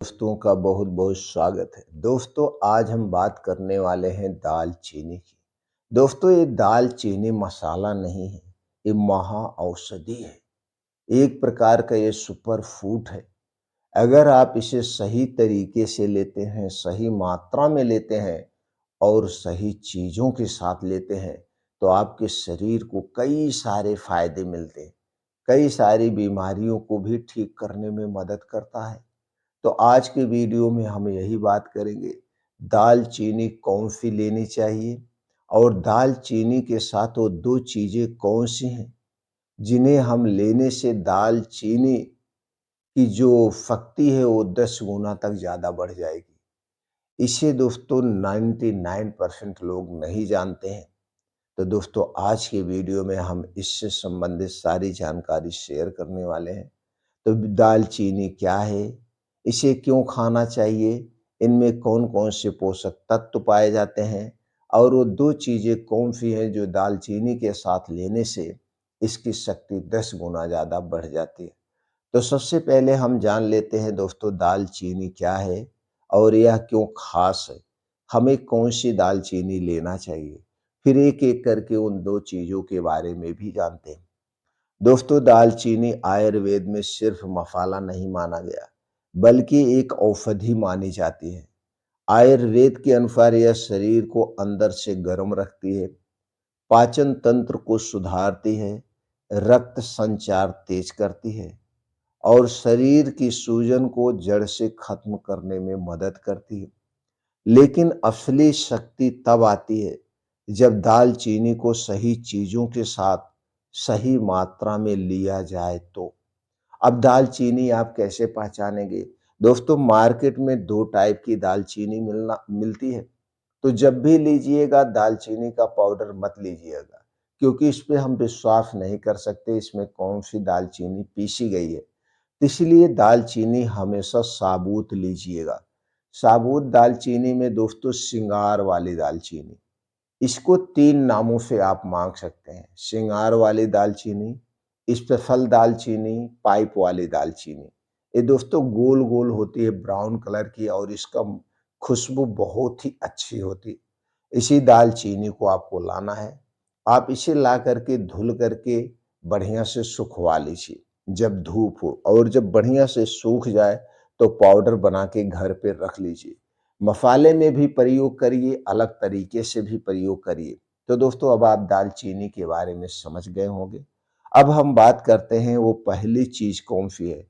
दोस्तों का बहुत बहुत स्वागत है। दोस्तों आज हम बात करने वाले हैं दालचीनी की। दोस्तों ये दालचीनी मसाला नहीं है, ये महा औषधि है। एक प्रकार का ये सुपर फूड है। अगर आप इसे सही तरीके से लेते हैं, सही मात्रा में लेते हैं और सही चीज़ों के साथ लेते हैं, तो आपके शरीर को कई सारे फायदे मिलते हैं। कई सारी बीमारियों को भी ठीक करने में मदद करता है। तो आज के वीडियो में हम यही बात करेंगे, दालचीनी कौन-सी लेनी चाहिए और दालचीनी के साथ वो 2 चीज़ें कौन-सी हैं, जिन्हें हम लेने से दालचीनी की जो शक्ति है वो 10 गुना तक ज़्यादा बढ़ जाएगी। इसे दोस्तों 99% लोग नहीं जानते हैं। तो दोस्तों आज के वीडियो में हम इससे संबंधित सारी जानकारी शेयर करने वाले हैं। तो दालचीनी क्या है? इसे क्यों खाना चाहिए? इनमें कौन-कौन से पोषक तत्व पाए जाते हैं? और वो 2 चीज़ें कौन-सी हैं जो दालचीनी के साथ लेने से इसकी शक्ति 10 गुना ज़्यादा बढ़ जाती है। तो सबसे पहले हम जान लेते हैं दोस्तों दालचीनी क्या है और यह क्यों ख़ास है? हमें कौन-सी दालचीनी लेना चाहिए? फिर एक-एक करके उन 2 चीज़ों के बारे में भी जानते हैं। दोस्तों दालचीनी आयुर्वेद में सिर्फ मसाला नहीं माना गया, बल्कि एक औषधि मानी जाती है। आयुर्वेद के अनुसार यह शरीर को अंदर से गर्म रखती है, पाचन तंत्र को सुधारती है, रक्त संचार तेज करती है और शरीर की सूजन को जड़ से खत्म करने में मदद करती है। लेकिन असली शक्ति तब आती है जब दालचीनी को सही चीज़ों के साथ सही मात्रा में लिया जाए तो। अब दालचीनी आप कैसे पहचानेंगे? दोस्तों मार्केट में 2 टाइप की दालचीनी मिलती है। तो जब भी लीजिएगा दालचीनी का पाउडर मत लीजिएगा, क्योंकि इस पे हम विश्वास नहीं कर सकते इसमें कौन-सी दालचीनी पीसी गई है। इसलिए दालचीनी हमेशा साबुत लीजिएगा। साबुत दालचीनी में दोस्तों सिंगार वाली दालचीनी, इसको 3 नामों से आप माँग सकते हैं। सिंगार वाली दालचीनी, स्पेशल दालचीनी, पाइप वाली दालचीनी। ये दोस्तों गोल-गोल होती है ब्राउन कलर की और इसका खुशबू बहुत ही अच्छी होती है। इसी दालचीनी को आपको लाना है। आप इसे ला करके धुल करके बढ़िया से सुखवा लीजिए, जब धूप हो और जब बढ़िया से सूख जाए तो पाउडर बना के घर पे रख लीजिए। मसाले में भी प्रयोग करिए, अलग तरीके से भी प्रयोग करिए। तो दोस्तों अब आप दालचीनी के बारे में समझ गए होंगे। अब हम बात करते हैं वो पहली चीज़ कौन-सी है,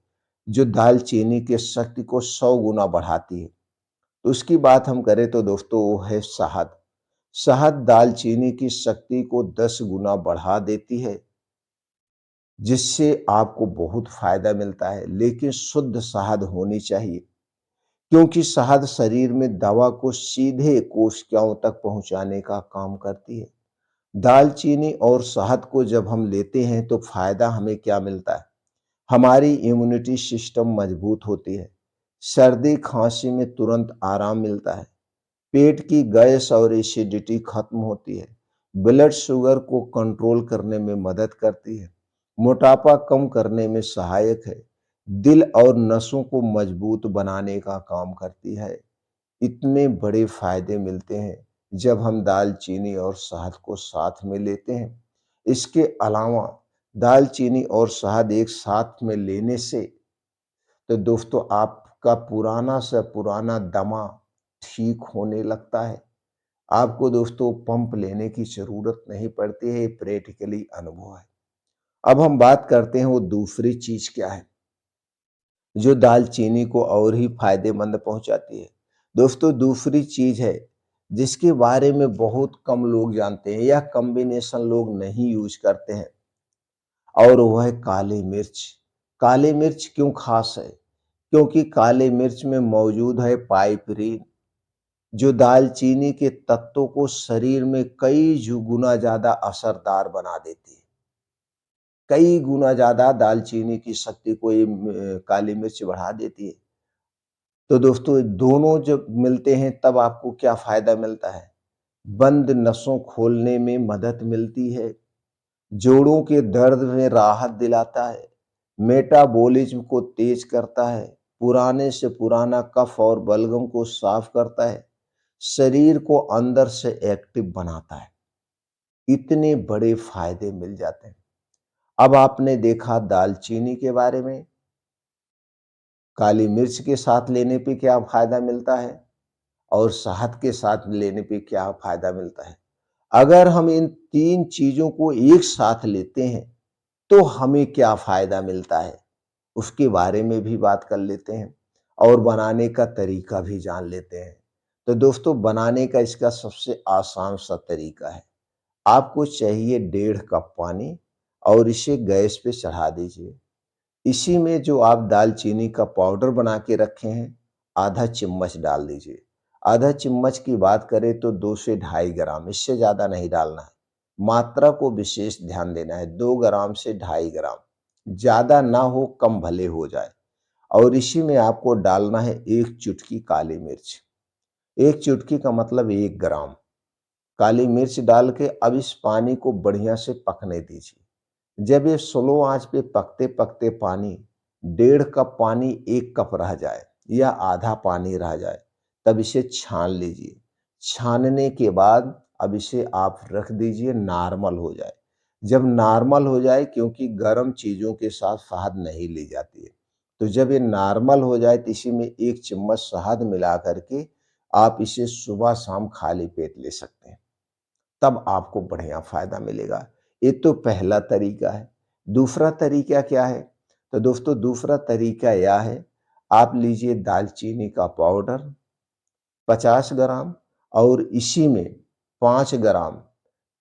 जो दालचीनी की शक्ति को 100 गुना बढ़ाती है। तो उसकी बात हम करें तो दोस्तों वो है शहद। शहद दालचीनी की शक्ति को 10 गुना बढ़ा देती है, जिससे आपको बहुत फ़ायदा मिलता है, लेकिन शुद्ध शहद होनी चाहिए, क्योंकि शहद शरीर में दवा को सीधे कोशिकाओं तक पहुँचाने का काम करती है। दालचीनी और शहद को जब हम लेते हैं तो फ़ायदा हमें क्या मिलता है? हमारी इम्यूनिटी सिस्टम मजबूत होती है, सर्दी खाँसी में तुरंत आराम मिलता है, पेट की गैस और एसिडिटी खत्म होती है, ब्लड शुगर को कंट्रोल करने में मदद करती है, मोटापा कम करने में सहायक है, दिल और नसों को मजबूत बनाने का काम करती है। इतने बड़े फायदे मिलते हैं जब हम दालचीनी और शहद को साथ में लेते हैं। इसके अलावा दालचीनी और शहद एक साथ में लेने से तो दोस्तों आपका पुराना से पुराना दमा ठीक होने लगता है। आपको दोस्तों पंप लेने की ज़रूरत नहीं पड़ती है, ये प्रैक्टिकली अनुभव है। अब हम बात करते हैं वो दूसरी चीज़ क्या है, जो दालचीनी को और ही फ़ायदेमंद पहुँचाती है। दोस्तों दूसरी चीज़ है, जिसके बारे में बहुत कम लोग जानते हैं या कॉम्बिनेशन लोग नहीं यूज़ करते हैं और वो है काली मिर्च। काली मिर्च क्यों ख़ास है? क्योंकि काली मिर्च में मौजूद है पाइपरीन, जो दालचीनी के तत्वों को शरीर में कई गुना ज़्यादा असरदार बना देती है। कई गुना ज़्यादा दालचीनी की शक्ति को ये काली मिर्च बढ़ा देती है। तो दोस्तों दोनों जब मिलते हैं तब आपको क्या फ़ायदा मिलता है? बंद नसों खोलने में मदद मिलती है, जोड़ों के दर्द में राहत दिलाता है, मेटाबॉलिज्म को तेज करता है, पुराने से पुराना कफ और बलगम को साफ करता है, शरीर को अंदर से एक्टिव बनाता है। इतने बड़े फायदे मिल जाते हैं। अब आपने देखा दालचीनी के बारे में, काली मिर्च के साथ लेने पे क्या फायदा मिलता है और शहद के साथ लेने पे क्या फायदा मिलता है। अगर हम इन 3 चीज़ों को एक साथ लेते हैं, तो हमें क्या फ़ायदा मिलता है, उसके बारे में भी बात कर लेते हैं और बनाने का तरीका भी जान लेते हैं। तो दोस्तों, बनाने का इसका सबसे आसान सा तरीका है। आपको चाहिए 1.5 कप पानी और इसे गैस पे चढ़ा दीजिए। इसी में जो आप दालचीनी का पाउडर बना के रखे हैं, आधा चम्मच डाल दीजिए। आधा चम्मच की बात करें तो 2 से ढाई ग्राम, इससे ज़्यादा नहीं डालना है। मात्रा को विशेष ध्यान देना है, 2 ग्राम से ढाई ग्राम। ज़्यादा ना हो, कम भले हो जाए। और इसी में आपको डालना है 1 चुटकी काली मिर्च। 1 चुटकी का मतलब 1 ग्राम काली मिर्च डाल के अब इस पानी को बढ़िया से पकने दीजिए। जब ये स्लो आंच पे पकते-पकते पानी 1.5 कप पानी 1 कप रह जाए या आधा पानी रह जाए, तब इसे छान लीजिए। छानने के बाद अब इसे आप रख दीजिए नॉर्मल हो जाए। जब नॉर्मल हो जाए, क्योंकि गर्म चीज़ों के साथ शहद नहीं ली जाती है, तो जब ये नॉर्मल हो जाए तो इसी में 1 चम्मच शहद मिला करके आप इसे सुबह-शाम खाली पेट ले सकते हैं। तब आपको बढ़िया फ़ायदा मिलेगा। ये तो पहला तरीका है। दूसरा तरीका क्या है? तो दोस्तों, दूसरा तरीका यह है, आप लीजिए दालचीनी का पाउडर 50 ग्राम और इसी में 5 ग्राम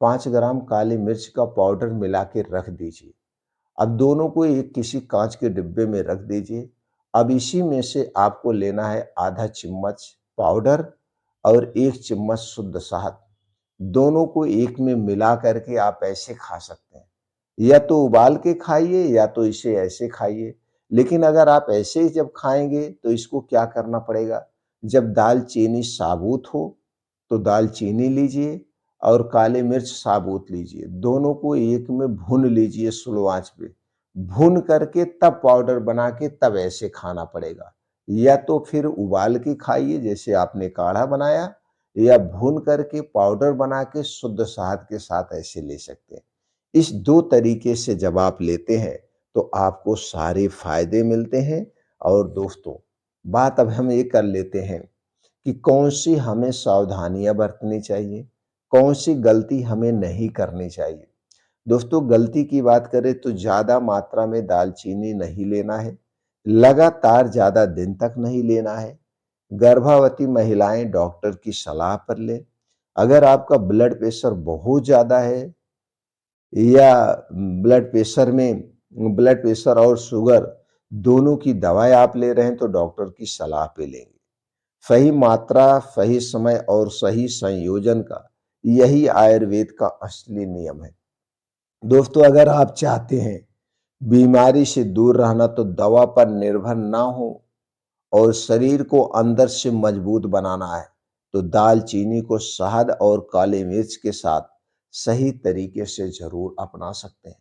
5 ग्राम काली मिर्च का पाउडर मिला के रख दीजिए। अब दोनों को एक किसी काँच के डिब्बे में रख दीजिए। अब इसी में से आपको लेना है आधा चम्मच पाउडर और 1 चम्मच शुद्ध शहद। दोनों को एक में मिला करके आप ऐसे खा सकते हैं। या तो उबाल के खाइए या तो इसे ऐसे खाइए। लेकिन अगर आप ऐसे ही जब खाएँगे तो इसको क्या करना पड़ेगा, जब दालचीनी साबुत हो तो दालचीनी लीजिए और काली मिर्च साबुत लीजिए। दोनों को एक में भून लीजिए स्लो आँच पे। भून करके तब पाउडर बना के तब ऐसे खाना पड़ेगा। या तो फिर उबाल के खाइए जैसे आपने काढ़ा बनाया, या भून करके पाउडर बना के शुद्ध शहद के साथ ऐसे ले सकते हैं। इस 2 तरीके से जब आप लेते हैं तो आपको सारे फ़ायदे मिलते हैं। और दोस्तों, बात अब हम ये कर लेते हैं कि कौन-सी हमें सावधानियाँ बरतनी चाहिए, कौन-सी गलती हमें नहीं करनी चाहिए। दोस्तों, गलती की बात करें तो ज़्यादा मात्रा में दालचीनी नहीं लेना है, लगातार ज़्यादा दिन तक नहीं लेना है। गर्भवती महिलाएँ डॉक्टर की सलाह पर लें। अगर आपका ब्लड प्रेशर बहुत ज़्यादा है या ब्लड प्रेशर और शुगर दोनों की दवाएँ आप ले रहे हैं तो डॉक्टर की सलाह पे लेंगे। सही मात्रा, सही समय और सही संयोजन का यही आयुर्वेद का असली नियम है। दोस्तों, अगर आप चाहते हैं बीमारी से दूर रहना तो दवा पर निर्भर ना हो और शरीर को अंदर से मजबूत बनाना है, तो दालचीनी को शहद और काली मिर्च के साथ सही तरीके से ज़रूर अपना सकते हैं।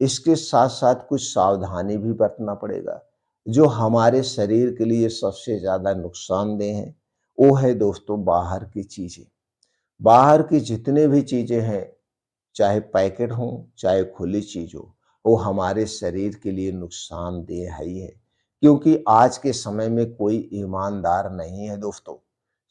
इसके साथ-साथ कुछ सावधानी भी बरतना पड़ेगा, जो हमारे शरीर के लिए सबसे ज़्यादा नुकसानदेह है, वो है दोस्तों बाहर की चीज़ें। बाहर की जितने भी चीज़ें हैं, चाहे पैकेट हो, चाहे खुली चीज़ हो, वो हमारे शरीर के लिए नुकसानदेह है ही है। क्योंकि आज के समय में कोई ईमानदार नहीं है दोस्तों।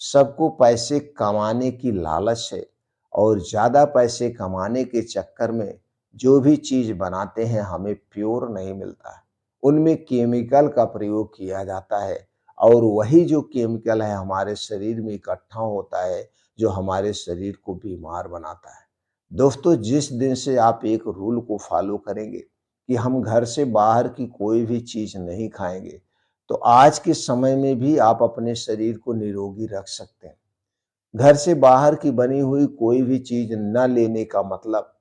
सबको पैसे कमाने की लालच है और ज़्यादा पैसे कमाने के चक्कर में जो भी चीज़ बनाते हैं हमें प्योर नहीं मिलता है। उनमें केमिकल का प्रयोग किया जाता है और वही जो केमिकल है हमारे शरीर में इकट्ठा होता है, जो हमारे शरीर को बीमार बनाता है। दोस्तों, जिस दिन से आप एक रूल को फॉलो करेंगे कि हम घर से बाहर की कोई भी चीज़ नहीं खाएँगे, तो आज के समय में भी आप अपने शरीर को निरोगी रख सकते हैं। घर से बाहर की बनी हुई कोई भी चीज़ न लेने का मतलब,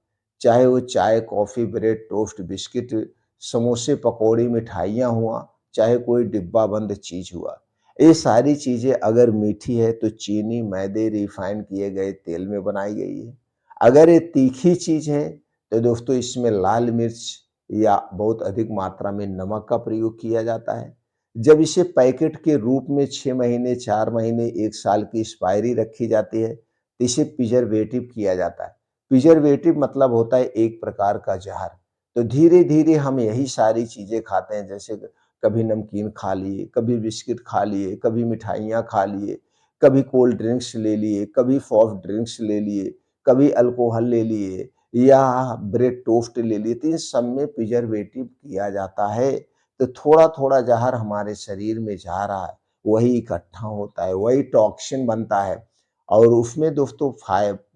चाहे वो चाय, कॉफ़ी, ब्रेड, टोस्ट, बिस्किट, समोसे, पकौड़ी, मिठाइयाँ हुआ, चाहे कोई डिब्बा बंद चीज़ हुआ। ये सारी चीज़ें अगर मीठी है तो चीनी, मैदे, रिफ़ाइन किए गए तेल में बनाई गई है। अगर ये तीखी चीज़ है तो दोस्तों इसमें लाल मिर्च या बहुत अधिक मात्रा में नमक का प्रयोग किया जाता है। जब इसे पैकेट के रूप में 6 महीने, 4 महीने, 1 साल की एक्सपायरी रखी जाती है, तो इसे प्रिजर्वेटिव किया जाता है। प्रिजर्वेटिव मतलब होता है एक प्रकार का ज़हर। तो धीरे-धीरे हम यही सारी चीज़ें खाते हैं, जैसे कभी नमकीन खा लिए, कभी बिस्किट खा लिए, कभी मिठाइयाँ खा लिए, कभी कोल्ड ड्रिंक्स ले लिए, कभी सॉफ्ट ड्रिंक्स ले लिए, कभी अल्कोहल ले लिए या ब्रेड टोस्ट ले लिए, तो इन सब में प्रिजर्वेटिव किया जाता है। तो थोड़ा-थोड़ा ज़हर हमारे शरीर में जा रहा है, वही इकट्ठा होता है, वही टॉक्सिन बनता है और उसमें दोस्तों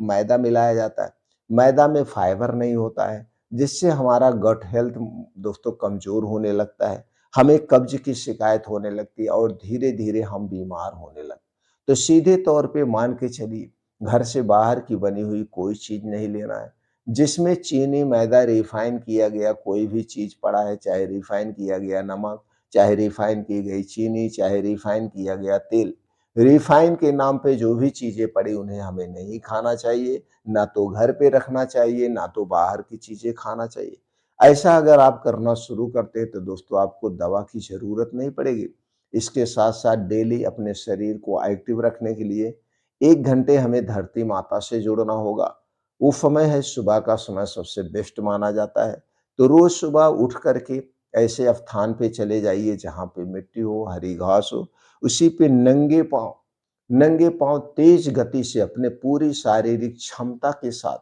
मैदा मिलाया जाता है। मैदा में फाइबर नहीं होता है, जिससे हमारा गट हेल्थ दोस्तों कमज़ोर होने लगता है। हमें कब्ज़ की शिकायत होने लगती है और धीरे-धीरे हम बीमार होने लगते हैं। तो सीधे तौर पे मान के चलिए, घर से बाहर की बनी हुई कोई चीज़ नहीं लेना है। जिसमें चीनी, मैदा, रिफाइन किया गया कोई भी चीज़ पड़ा है, चाहे रिफाइन किया गया नमक, चाहे रिफाइन की गई चीनी, चाहे रिफाइन किया गया तेल। रिफाइन के नाम पे जो भी चीज़ें पड़ी उन्हें हमें नहीं खाना चाहिए, ना तो घर पे रखना चाहिए, ना तो बाहर की चीज़ें खाना चाहिए। ऐसा अगर आप करना शुरू करते हैं तो दोस्तों आपको दवा की ज़रूरत नहीं पड़ेगी। इसके साथ-साथ डेली अपने शरीर को एक्टिव रखने के लिए 1 घंटे हमें धरती माता से जुड़ना होगा। वो समय है सुबह का समय सबसे बेस्ट माना जाता है। तो रोज़ सुबह उठ कर के ऐसे स्थान पे चले जाइए जहाँ पे मिट्टी हो, हरी घास हो, उसी पे नंगे पाँव तेज गति से अपने पूरी शारीरिक क्षमता के साथ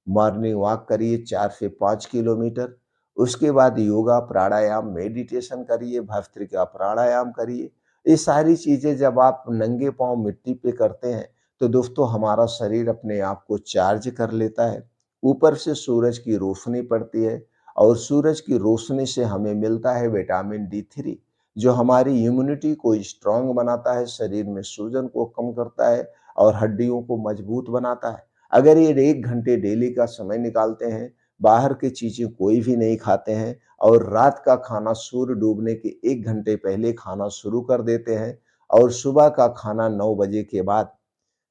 मॉर्निंग वॉक करिए 4 से 5 किलोमीटर। उसके बाद योगा, प्राणायाम, मेडिटेशन करिए, भस्त्रिका प्राणायाम करिए। ये सारी चीज़ें जब आप नंगे पाँव मिट्टी पे करते हैं तो दोस्तों हमारा शरीर अपने आप को चार्ज कर लेता है। ऊपर से सूरज की रोशनी पड़ती है और सूरज की रोशनी से हमें मिलता है विटामिन डी3, जो हमारी इम्यूनिटी को स्ट्रांग बनाता है, शरीर में सूजन को कम करता है और हड्डियों को मजबूत बनाता है। अगर ये 1 घंटे डेली का समय निकालते हैं, बाहर की चीज़ें कोई भी नहीं खाते हैं और रात का खाना सूर्य डूबने के 1 घंटे पहले खाना शुरू कर देते हैं और सुबह का खाना 9 बजे के बाद,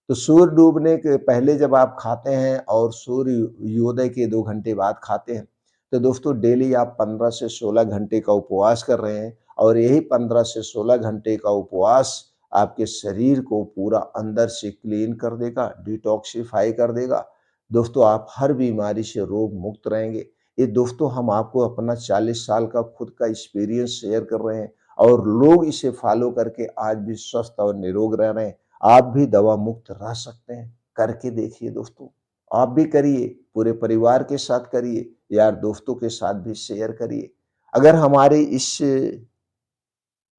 तो सूर्य डूबने के पहले जब आप खाते हैं और सूर्योदय के 2 घंटे बाद खाते हैं, तो दोस्तों डेली आप 15 से 16 घंटे का उपवास कर रहे हैं और यही 15 से 16 घंटे का उपवास आपके शरीर को पूरा अंदर से क्लीन कर देगा, डिटॉक्सिफ़ाई कर देगा। दोस्तों आप हर बीमारी से रोग मुक्त रहेंगे। ये दोस्तों हम आपको अपना 40 साल का खुद का एक्सपीरियंस शेयर कर रहे हैं और लोग इसे फॉलो करके आज भी स्वस्थ और निरोग रह रहे हैं। आप भी दवा मुक्त रह सकते हैं। करके देखिए दोस्तों। आप भी करिए, पूरे परिवार के साथ करिए, यार दोस्तों के साथ भी शेयर करिए। अगर हमारे इस